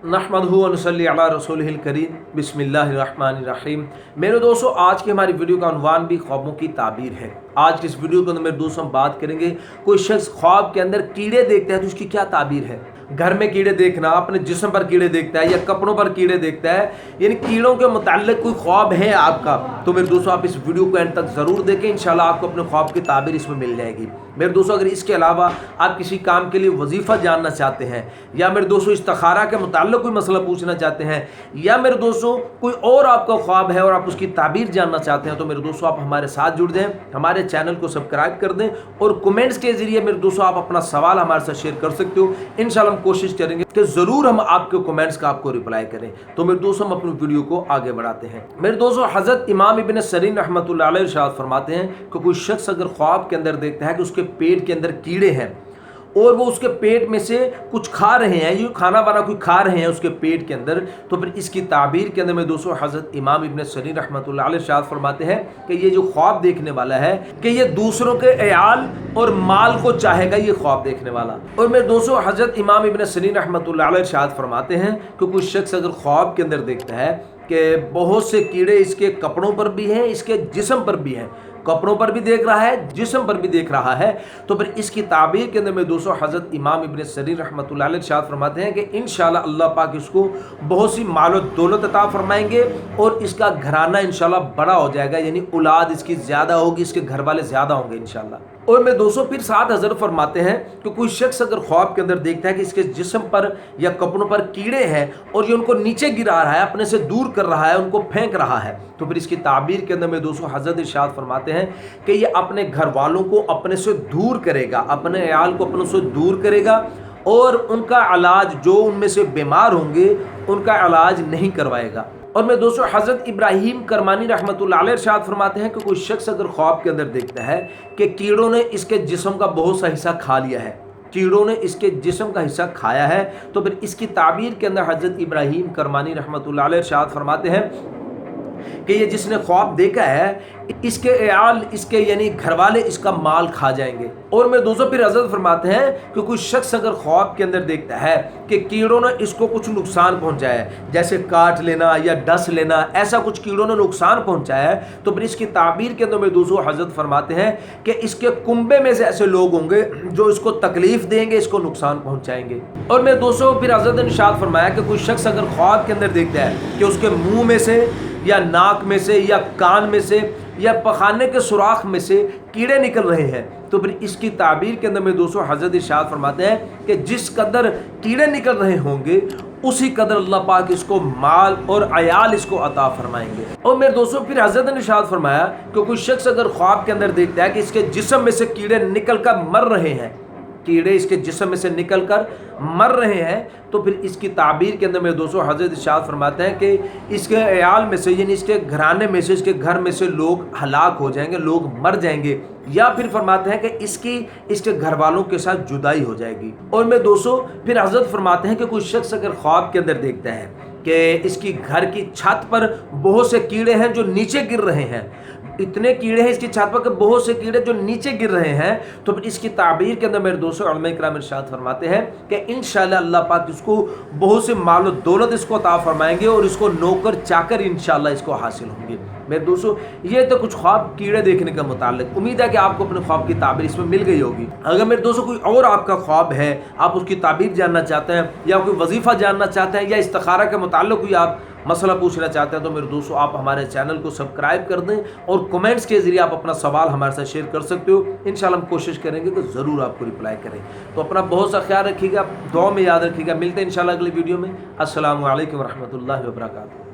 नहमदुहु व नसल्ली अला रसूलिहिल करीम बिस्मिल्लाहिर्रहमानिर्रहीम। मेरे दोस्तों, आज की हमारी वीडियो का उन्वान भी ख्वाबों की ताबीर है। आज की इस वीडियो के अंदर मेरे दोस्तों हम बात करेंगे, कोई शख्स ख्वाब के अंदर कीड़े देखता है तो उसकी क्या ताबीर है। घर में कीड़े देखना, अपने जिस्म पर कीड़े देखता है या कपड़ों पर कीड़े देखता है, यानी कीड़ों के मुताल्लिक कोई ख्वाब है आपका, तो मेरे दोस्तों आप इस वीडियो को एंड तक ज़रूर देखें। इंशाल्लाह आपको अपने ख्वाब की ताबीर इसमें मिल जाएगी। मेरे दोस्तों, अगर इसके अलावा आप किसी काम के लिए वजीफ़ा जानना चाहते हैं, या मेरे दोस्तों इस्तिखारा के मुताल्लिक कोई मसला पूछना चाहते हैं, या मेरे दोस्तों कोई और आपका ख्वाब है और आप उसकी ताबीर जानना चाहते हैं, तो मेरे दोस्तों आप हमारे साथ जुड़ जाएं, हमारे चैनल को सब्सक्राइब कर दें और कमेंट्स के जरिए मेरे दोस्तों आप अपना सवाल हमारे साथ शेयर कर सकते हो। इंशाल्लाह हम कोशिश करेंगे कि ज़रूर हम आपके कमेंट्स का आपको रिप्लाई करें। तो मेरे दोस्तों हम अपनी वीडियो को आगे बढ़ाते हैं। मेरे दोस्तों, हज़रत इमाम इब्न सिरीन रहमतुल्लाह अलैह इरशाद फरमाते हैं कि कोई शख्स अगर ख्वाब के अंदर देखता है कि उसके पेट के अंदर कीड़े हैं और वो उसके पेट में से कुछ खा रहे हैं, ये खाना वाना कोई खा रहे हैं उसके पेट के अंदर, तो फिर इसकी ताबीर के अंदर में दोस्तों हज़रत इमाम इब्न सिरीन रहमतुल्लाह अलैह इरशाद फरमाते हैं कि ये जो ख्वाब देखने वाला है कि ये दूसरों के अयाल और माल को चाहेगा, ये ख्वाब देखने वाला। और मेरे दोस्तों, हज़रत इमाम इब्न सिरीन रहमतुल्लाह अलैह इरशाद फरमाते हैं कि कोई शख्स अगर ख्वाब के अंदर देखता है कि बहुत से कीड़े इसके कपड़ों पर भी हैं, इसके जिस्म पर भी हैं, कपड़ों पर भी देख रहा है, जिस्म पर भी देख रहा है, तो फिर इसकी ताबीर के अंदर में दोस्तों हज़रत इमाम इब्न सिरीन रहमतुल्लाह अलैह इरशाद फरमाते हैं कि इंशाल्लाह अल्लाह पाक इसको बहुत सी माल और दौलत अता फरमाएंगे और इसका घराना इंशाल्लाह बड़ा हो जाएगा, यानी औलाद इसकी ज़्यादा होगी, इसके घर वाले ज़्यादा होंगे इंशाल्लाह। और मैं दोस्तों फिर साथ हज़रत फरमाते हैं कि कोई शख्स अगर ख्वाब के अंदर देखता है कि इसके जिस्म पर या कपड़ों पर कीड़े हैं और ये उनको नीचे गिरा रहा है, अपने से दूर कर रहा है, उनको फेंक रहा है, तो फिर इसकी ताबीर के अंदर में दोस्तों हज़रत इरशाद फरमाते हैं कि ये अपने घर वालों को अपने से दूर करेगा, अपने अयाल को अपने से दूर करेगा और उनका इलाज, जो उनमें से बीमार होंगे उनका इलाज नहीं करवाएगा। और मैं दोस्तों हज़रत इब्राहीम करमानी रहमतुल्लाह अलैह इरशाद फरमाते हैं कि कोई शख्स अगर ख्वाब के अंदर देखता है कि कीड़ों ने इसके जिस्म का बहुत सा हिस्सा खा लिया है, कीड़ों ने इसके जिस्म का हिस्सा खाया है, तो फिर इसकी ताबीर के अंदर हज़रत इब्राहीम करमानी रहमतुल्लाह अलैह इरशाद फरमाते हैं कि ये जिसने ख्वाब देखा है इसके अयाल, इसके यानी घर वाले इसका माल खा जाएंगे। और मेरे दोस्तों फिर हज़रत फरमाते हैं कि कोई शख्स अगर ख्वाब के अंदर देखता है कि कीड़ों ने इसको कुछ नुकसान पहुंचाया है, जैसे काट लेना या डस लेना, ऐसा कुछ कीड़ों ने नुकसान पहुंचाया है, तो फिर इसकी ताबीर के अंदर मेरे दोस्तों हज़रत फरमाते हैं कि इसके कुंबे में से ऐसे लोग होंगे जो इसको तकलीफ देंगे, इसको नुकसान पहुँचाएंगे। और मेरे दोस्तों फिर हज़रत ने इरशाद फरमाया कि कोई शख्स अगर ख्वाब के अंदर देखता है कि उसके मुँह में से या नाक में से या कान में से या पखाने के सुराख में से कीड़े निकल रहे हैं, तो फिर इसकी ताबीर के अंदर में दोस्तों हज़रत इरशाद फरमाते हैं कि जिस कदर कीड़े निकल रहे होंगे उसी कदर अल्लाह पाक इसको माल और अयाल इसको अता फरमाएंगे। और मेरे दोस्तों फिर हज़रत ने इरशाद फरमाया कि कोई शख्स अगर ख्वाब के अंदर देखता है कि इसके जिस्म में से कीड़े निकल कर मर रहे हैं, कीड़े इसके जिस्म में से निकलकर मर रहे हैं, तो फिर इसकी ताबीर के अंदर मेरे दोस्तों हज़रत इरशाद फरमाते हैं कि इसके अयाल में से, यानी इसके घराने में से, इसके घर में से लोग हलाक हो जाएंगे, लोग मर जाएंगे, या फिर फरमाते हैं कि इसके घर वालों के साथ जुदाई हो जाएगी। और मेरे दोस्तों फिर हज़रत फरमाते हैं कि कोई शख्स अगर ख्वाब के अंदर देखता है कि इसकी घर की छत पर बहुत से कीड़े हैं जो नीचे गिर रहे हैं, इतने कीड़े हैं इसकी छत पर कि बहुत से कीड़े जो नीचे गिर रहे हैं, तो फिर इसकी ताबीर के अंदर मेरे दोस्तों उलमा किराम इरशाद फरमाते हैं कि इंशाल्लाह अल्लाह पाक इसको बहुत से माल और दौलत इसको अता फरमाएंगे और इसको नौकर चाकर इंशाल्लाह इसको हासिल होंगे। मेरे दोस्तों ये तो कुछ ख्वाब कीड़े देखने का मुताल्लिक, उम्मीद है कि आपको अपने ख्वाब की ताबीर इसमें मिल गई होगी। अगर मेरे दोस्तों कोई और आपका ख्वाब है, आप उसकी ताबीर जानना चाहते हैं या कोई वजीफ़ा जानना चाहते हैं या इस्तिखारा के मुताल्लिक कोई आप मसला पूछना चाहते हैं, तो मेरे दोस्तों आप हमारे चैनल को सब्सक्राइब कर दें और कमेंट्स के जरिए आप अपना सवाल हमारे साथ शेयर कर सकते हो। इंशाल्लाह हम कोशिश करेंगे कि ज़रूर आपको रिप्लाई करें। तो अपना बहुत सा ख्याल रखिएगा, दुआ में याद रखिएगा। मिलते हैं इंशाल्लाह अगली वीडियो में। अस्सलामु अलैकुम व रहमतुल्लाहि व बरकातुहू।